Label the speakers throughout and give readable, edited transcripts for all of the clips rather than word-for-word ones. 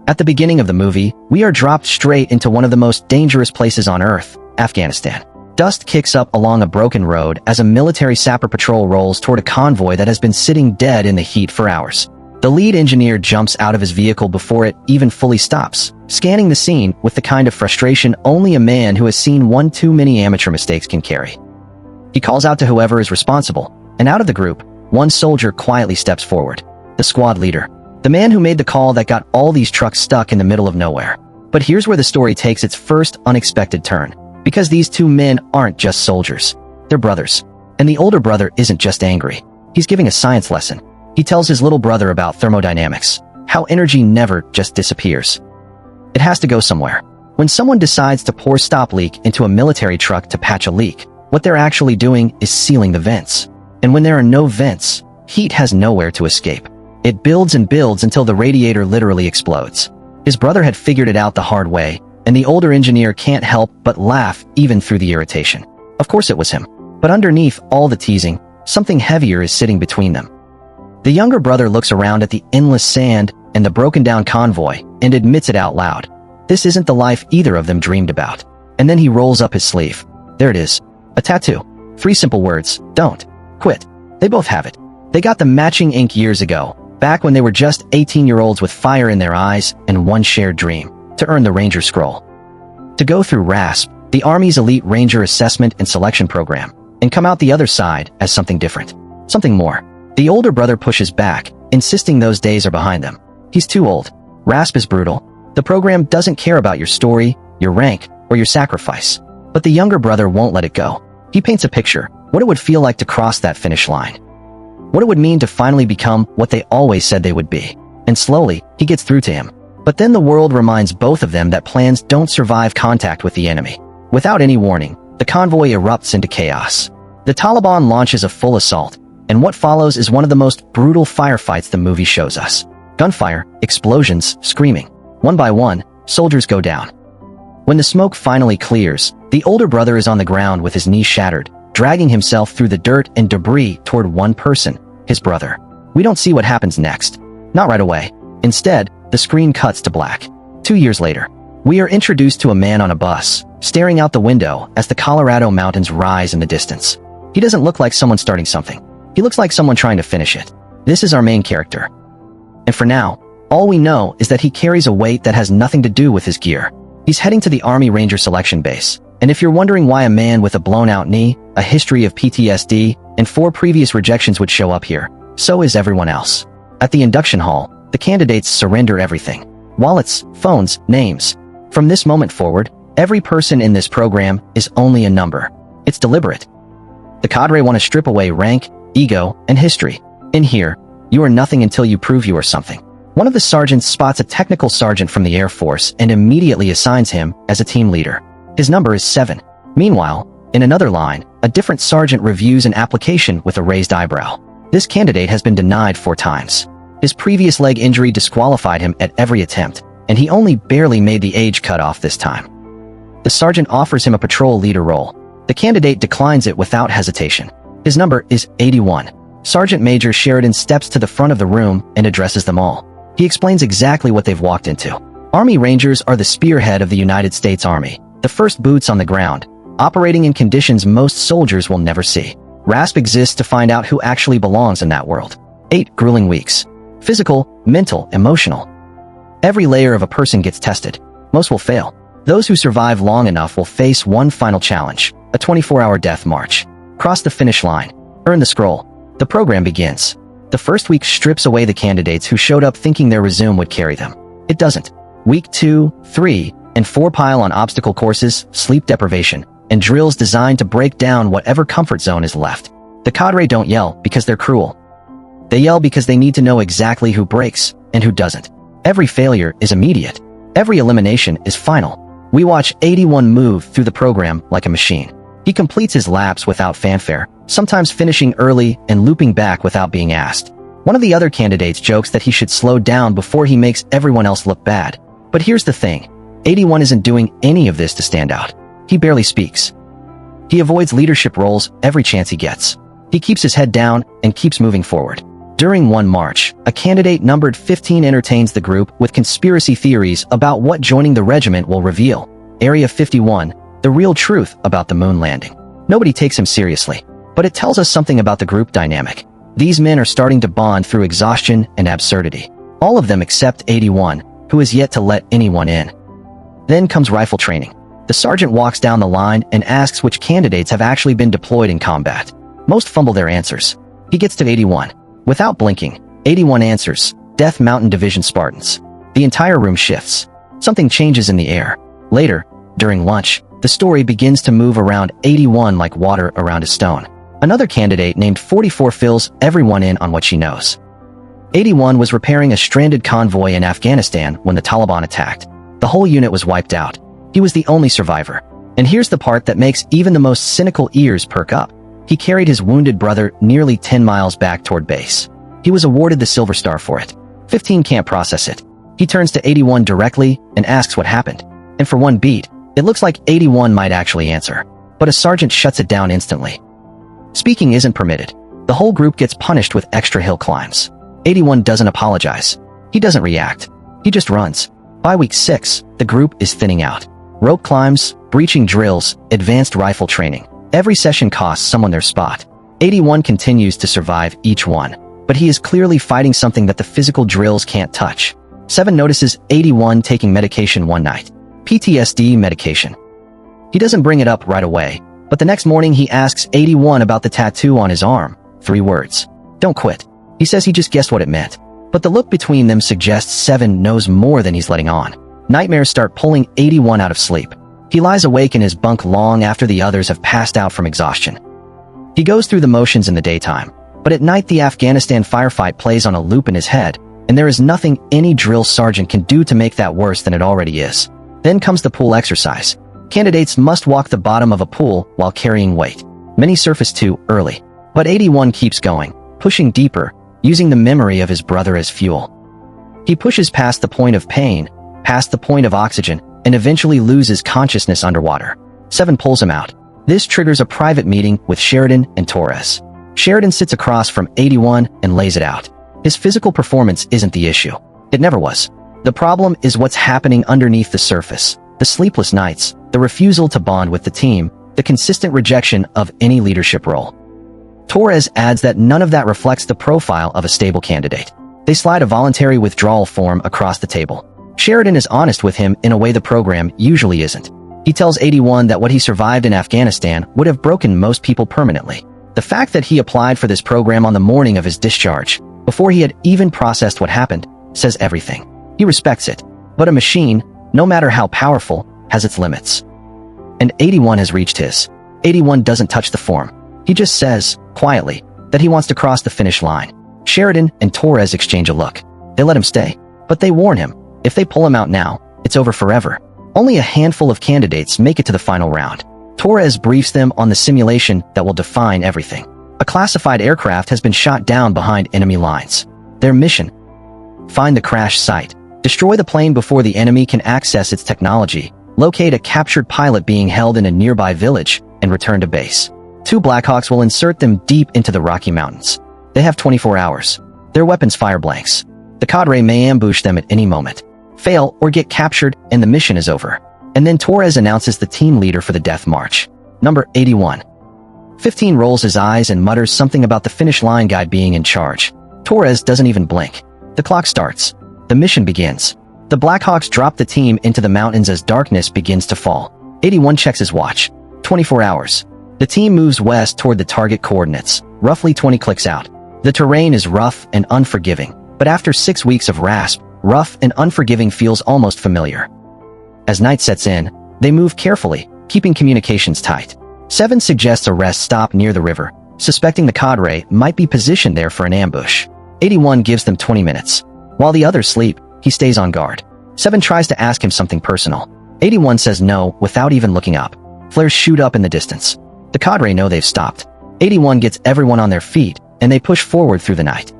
Speaker 1: At the beginning of the movie, we are dropped straight into one of the most dangerous places on Earth, Afghanistan. Dust kicks up along a broken road as a military sapper patrol rolls toward a convoy that has been sitting dead in the heat for hours. The lead engineer jumps out of his vehicle before it even fully stops, scanning the scene with the kind of frustration only a man who has seen one too many amateur mistakes can carry. He calls out to whoever is responsible, and out of the group, one soldier quietly steps forward. The squad leader. The man who made the call that got all these trucks stuck in the middle of nowhere. But here's where the story takes its first unexpected turn. Because these two men aren't just soldiers. They're brothers. And the older brother isn't just angry. He's giving a science lesson. He tells his little brother about thermodynamics. How energy never just disappears. It has to go somewhere. When someone decides to pour stop leak into a military truck to patch a leak, what they're actually doing is sealing the vents. And when there are no vents, heat has nowhere to escape. It builds and builds until the radiator literally explodes. His brother had figured it out the hard way, and the older engineer can't help but laugh even through the irritation. Of course it was him. But underneath all the teasing, something heavier is sitting between them. The younger brother looks around at the endless sand and the broken-down convoy and admits it out loud. This isn't the life either of them dreamed about. And then he rolls up his sleeve. There it is. A tattoo. 3 simple words. Don't quit. They both have it. They got the matching ink years ago, back when they were just 18-year-olds with fire in their eyes and one shared dream, to earn the Ranger Scroll. To go through RASP, the Army's elite Ranger assessment and selection program, and come out the other side as something different. Something more. The older brother pushes back, insisting those days are behind them. He's too old. RASP is brutal. The program doesn't care about your story, your rank, or your sacrifice. But the younger brother won't let it go. He paints a picture, what it would feel like to cross that finish line. What it would mean to finally become what they always said they would be. And slowly, he gets through to him. But then the world reminds both of them that plans don't survive contact with the enemy. Without any warning, the convoy erupts into chaos. The Taliban launches a full assault, and what follows is one of the most brutal firefights the movie shows us. Gunfire, explosions, screaming. One by one, soldiers go down. When the smoke finally clears, the older brother is on the ground with his knees shattered, dragging himself through the dirt and debris toward one person, his brother. We don't see what happens next. Not right away. Instead, the screen cuts to black. 2 years later, we are introduced to a man on a bus, staring out the window as the Colorado mountains rise in the distance. He doesn't look like someone starting something. He looks like someone trying to finish it. This is our main character. And for now, all we know is that he carries a weight that has nothing to do with his gear. He's heading to the Army Ranger selection base. And if you're wondering why a man with a blown-out knee, a history of PTSD, and 4 previous rejections would show up here, so is everyone else. At the induction hall, the candidates surrender everything. Wallets, phones, names. From this moment forward, every person in this program is only a number. It's deliberate. The cadre want to strip away rank, ego, and history. In here, you are nothing until you prove you are something. One of the sergeants spots a technical sergeant from the Air Force and immediately assigns him as a team leader. His number is 7. Meanwhile, in another line, a different sergeant reviews an application with a raised eyebrow. This candidate has been denied 4 times. His previous leg injury disqualified him at every attempt, and he only barely made the age cutoff this time. The sergeant offers him a patrol leader role. The candidate declines it without hesitation. His number is 81. Sergeant Major Sheridan steps to the front of the room and addresses them all. He explains exactly what they've walked into. Army Rangers are the spearhead of the United States Army, the first boots on the ground, operating in conditions most soldiers will never see. RASP exists to find out who actually belongs in that world. 8 grueling weeks. Physical, mental, emotional. Every layer of a person gets tested. Most will fail. Those who survive long enough will face one final challenge, a 24-hour death march. Cross the finish line. Earn the scroll. The program begins. The first week strips away the candidates who showed up thinking their resume would carry them. It doesn't. Week 2, 3, and 4 pile on obstacle courses, sleep deprivation, and drills designed to break down whatever comfort zone is left. The cadre don't yell because they're cruel. They yell because they need to know exactly who breaks and who doesn't. Every failure is immediate. Every elimination is final. We watch 81 move through the program like a machine. He completes his laps without fanfare, sometimes finishing early and looping back without being asked. One of the other candidates jokes that he should slow down before he makes everyone else look bad. But here's the thing. 81 isn't doing any of this to stand out. He barely speaks. He avoids leadership roles every chance he gets. He keeps his head down and keeps moving forward. During one march, a candidate numbered 15 entertains the group with conspiracy theories about what joining the regiment will reveal. Area 51, the real truth about the moon landing. Nobody takes him seriously, but it tells us something about the group dynamic. These men are starting to bond through exhaustion and absurdity. All of them except 81, who is yet to let anyone in. Then comes rifle training. The sergeant walks down the line and asks which candidates have actually been deployed in combat. Most fumble their answers. He gets to 81. Without blinking, 81 answers, Death Mountain Division Spartans. The entire room shifts. Something changes in the air. Later, during lunch, the story begins to move around 81 like water around a stone. Another candidate named 44 fills everyone in on what she knows. 81 was repairing a stranded convoy in Afghanistan when the Taliban attacked. The whole unit was wiped out. He was the only survivor. And here's the part that makes even the most cynical ears perk up. He carried his wounded brother nearly 10 miles back toward base. He was awarded the Silver Star for it. 15 can't process it. He turns to 81 directly and asks what happened. And for one beat, it looks like 81 might actually answer. But a sergeant shuts it down instantly. Speaking isn't permitted. The whole group gets punished with extra hill climbs. 81 doesn't apologize. He doesn't react. He just runs. By week 6, the group is thinning out. Rope climbs, breaching drills, advanced rifle training. Every session costs someone their spot. 81 continues to survive each one, but he is clearly fighting something that the physical drills can't touch. 7 notices 81 taking medication one night. PTSD medication. He doesn't bring it up right away, but the next morning he asks 81 about the tattoo on his arm. 3 words. Don't quit. He says he just guessed what it meant. But the look between them suggests 7 knows more than he's letting on. Nightmares start pulling 81 out of sleep. He lies awake in his bunk long after the others have passed out from exhaustion. He goes through the motions in the daytime, but at night the Afghanistan firefight plays on a loop in his head, and there is nothing any drill sergeant can do to make that worse than it already is. Then comes the pool exercise. Candidates must walk the bottom of a pool while carrying weight. Many surface too early, but 81 keeps going, pushing deeper, using the memory of his brother as fuel. He pushes past the point of pain, past the point of oxygen, and eventually loses consciousness underwater. 7 pulls him out. This triggers a private meeting with Sheridan and Torres. Sheridan sits across from 81 and lays it out. His physical performance isn't the issue. It never was. The problem is what's happening underneath the surface. The sleepless nights, the refusal to bond with the team, the consistent rejection of any leadership role. Torres adds that none of that reflects the profile of a stable candidate. They slide a voluntary withdrawal form across the table. Sheridan is honest with him in a way the program usually isn't. He tells 81 that what he survived in Afghanistan would have broken most people permanently. The fact that he applied for this program on the morning of his discharge, before he had even processed what happened, says everything. He respects it. But a machine, no matter how powerful, has its limits. And 81 has reached his. 81 doesn't touch the form. He just says, quietly, that he wants to cross the finish line. Sheridan and Torres exchange a look. They let him stay, but they warn him, if they pull him out now, it's over forever. Only a handful of candidates make it to the final round. Torres briefs them on the simulation that will define everything. A classified aircraft has been shot down behind enemy lines. Their mission: find the crash site, destroy the plane before the enemy can access its technology, locate a captured pilot being held in a nearby village, and return to base. 2 Blackhawks will insert them deep into the Rocky Mountains. They have 24 hours. Their weapons fire blanks. The cadre may ambush them at any moment, fail, or get captured, and the mission is over. And then Torres announces the team leader for the death march. Number 81. 15 rolls his eyes and mutters something about the finish line guy being in charge. Torres doesn't even blink. The clock starts. The mission begins. The Blackhawks drop the team into the mountains as darkness begins to fall. 81 checks his watch. 24 hours. The team moves west toward the target coordinates, roughly 20 clicks out. The terrain is rough and unforgiving, but after 6 weeks of RASP, rough and unforgiving feels almost familiar. As night sets in, they move carefully, keeping communications tight. 7 suggests a rest stop near the river, suspecting the cadre might be positioned there for an ambush. 81 gives them 20 minutes. While the others sleep, he stays on guard. 7 tries to ask him something personal. 81 says no without even looking up. Flares shoot up in the distance. The cadre know they've stopped. 81 gets everyone on their feet, and they push forward through the night.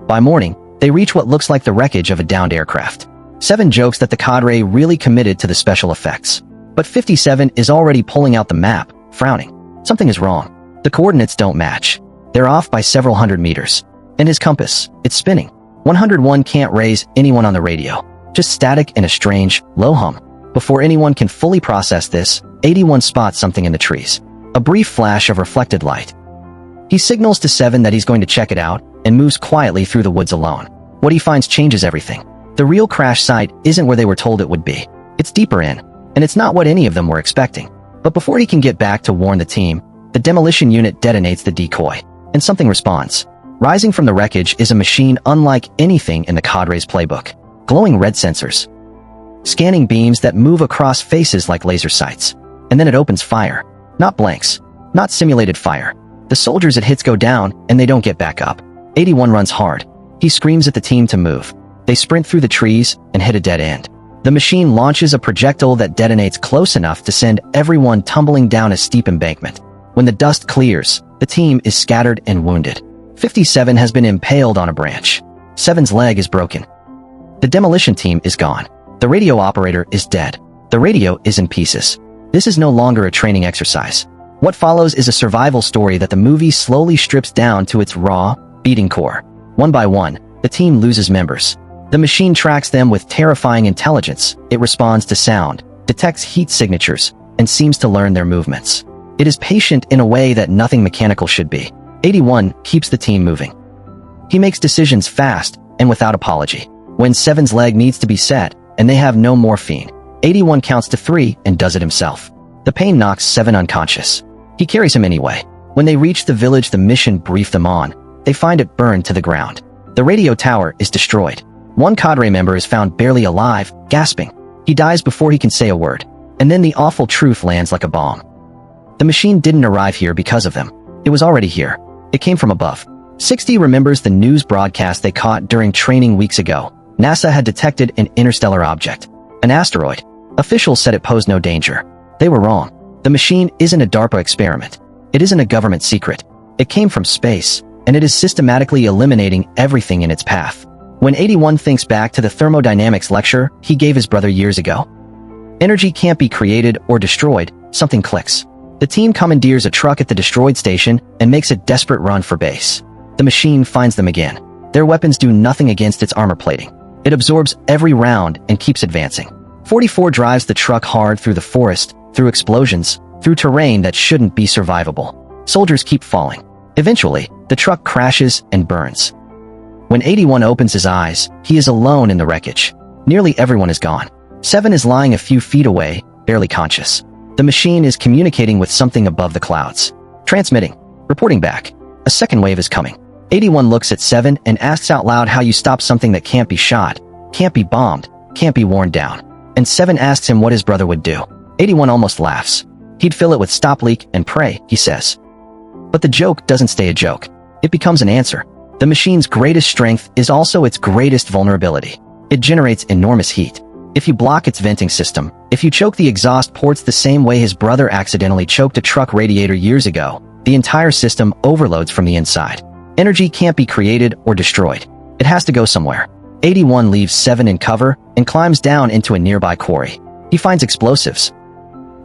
Speaker 1: By morning, they reach what looks like the wreckage of a downed aircraft. 7 jokes that the cadre really committed to the special effects. But 57 is already pulling out the map, frowning. Something is wrong. The coordinates don't match. They're off by several hundred meters. And his compass, it's spinning. 101 can't raise anyone on the radio. Just static and a strange, low hum. Before anyone can fully process this, 81 spots something in the trees. A brief flash of reflected light. He signals to 7 that he's going to check it out, and moves quietly through the woods alone. What he finds changes everything. The real crash site isn't where they were told it would be. It's deeper in, and it's not what any of them were expecting. But before he can get back to warn the team, the demolition unit detonates the decoy, and something responds. Rising from the wreckage is a machine unlike anything in the cadre's playbook. Glowing red sensors. Scanning beams that move across faces like laser sights. And then it opens fire. Not blanks. Not simulated fire. The soldiers it hits go down, and they don't get back up. 81 runs hard. He screams at the team to move. They sprint through the trees and hit a dead end. The machine launches a projectile that detonates close enough to send everyone tumbling down a steep embankment. When the dust clears, the team is scattered and wounded. 57 has been impaled on a branch. 7's leg is broken. The demolition team is gone. The radio operator is dead. The radio is in pieces. This is no longer a training exercise. What follows is a survival story that the movie slowly strips down to its raw, beating core. One by one, the team loses members. The machine tracks them with terrifying intelligence. It responds to sound, detects heat signatures, and seems to learn their movements. It is patient in a way that nothing mechanical should be. 81 keeps the team moving. He makes decisions fast and without apology. When 7's leg needs to be set, and they have no morphine, 81 counts to 3 and does it himself. The pain knocks 7 unconscious. He carries him anyway. When they reach the village the mission briefed them on, they find it burned to the ground. The radio tower is destroyed. One cadre member is found barely alive, gasping. He dies before he can say a word. And then the awful truth lands like a bomb. The machine didn't arrive here because of them. It was already here. It came from above. 60 remembers the news broadcast they caught during training weeks ago. NASA had detected an interstellar object. An asteroid. Officials said it posed no danger. They were wrong. The machine isn't a DARPA experiment. It isn't a government secret. It came from space, and it is systematically eliminating everything in its path. When 81 thinks back to the thermodynamics lecture he gave his brother years ago, energy can't be created or destroyed, something clicks. The team commandeers a truck at the destroyed station and makes a desperate run for base. The machine finds them again. Their weapons do nothing against its armor plating. It absorbs every round and keeps advancing. 44 drives the truck hard through the forest, through explosions, through terrain that shouldn't be survivable. Soldiers keep falling. Eventually, the truck crashes and burns. When 81 opens his eyes, he is alone in the wreckage. Nearly everyone is gone. 7 is lying a few feet away, barely conscious. The machine is communicating with something above the clouds. Transmitting. Reporting back. A second wave is coming. 81 looks at 7 and asks out loud how you stop something that can't be shot, can't be bombed, can't be worn down. And 7 asks him what his brother would do. 81 almost laughs. He'd fill it with stop leak and pray, he says. But the joke doesn't stay a joke. It becomes an answer. The machine's greatest strength is also its greatest vulnerability. It generates enormous heat. If you block its venting system, if you choke the exhaust ports the same way his brother accidentally choked a truck radiator years ago, the entire system overloads from the inside. Energy can't be created or destroyed. It has to go somewhere. 81 leaves 7 in cover and climbs down into a nearby quarry. He finds explosives.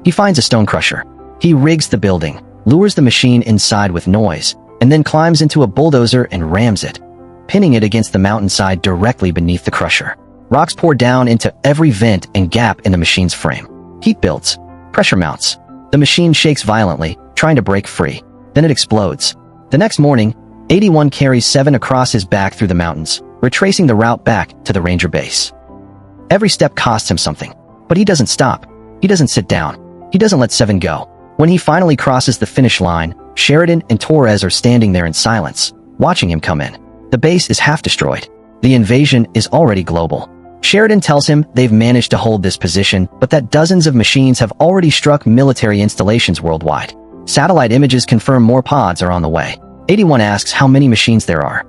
Speaker 1: He finds a stone crusher. He rigs the building, lures the machine inside with noise, and then climbs into a bulldozer and rams it, pinning it against the mountainside directly beneath the crusher. Rocks pour down into every vent and gap in the machine's frame. Heat builds. Pressure mounts. The machine shakes violently, trying to break free. Then it explodes. The next morning, 81 carries 7 across his back through the mountains, retracing the route back to the ranger base. Every step costs him something, but he doesn't stop. He doesn't sit down. He doesn't let 7 go. When he finally crosses the finish line, Sheridan and Torres are standing there in silence, watching him come in. The base is half destroyed. The invasion is already global. Sheridan tells him they've managed to hold this position, but that dozens of machines have already struck military installations worldwide. Satellite images confirm more pods are on the way. 81 asks how many machines there are.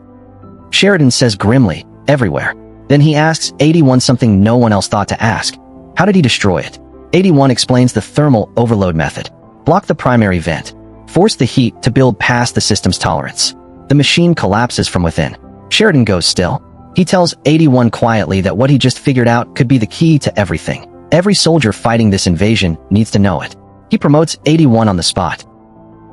Speaker 1: Sheridan says grimly, everywhere. Then he asks 81 something no one else thought to ask. How did he destroy it? 81 explains the thermal overload method. Block the primary vent. Force the heat to build past the system's tolerance. The machine collapses from within. Sheridan goes still. He tells 81 quietly that what he just figured out could be the key to everything. Every soldier fighting this invasion needs to know it. He promotes 81 on the spot.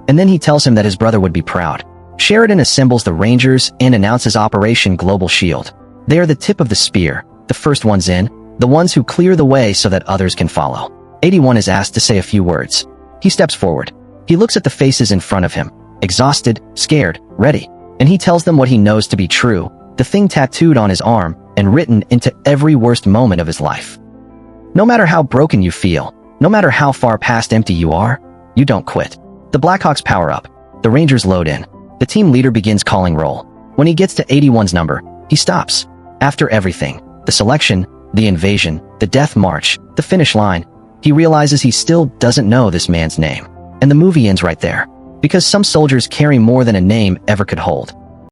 Speaker 1: And then he tells him that his brother would be proud. Sheridan assembles the Rangers and announces Operation Global Shield. They are the tip of the spear, the first ones in, the ones who clear the way so that others can follow. 81 is asked to say a few words. He steps forward. He looks at the faces in front of him, exhausted, scared, ready, and he tells them what he knows to be true, the thing tattooed on his arm and written into every worst moment of his life. No matter how broken you feel, no matter how far past empty you are, you don't quit. The Blackhawks power up. The Rangers load in. The team leader begins calling roll. When he gets to 81's number, he stops. After everything, the selection, the invasion, the death march, the finish line, he realizes he still doesn't know this man's name. And the movie ends right there. Because some soldiers carry more than a name ever could hold.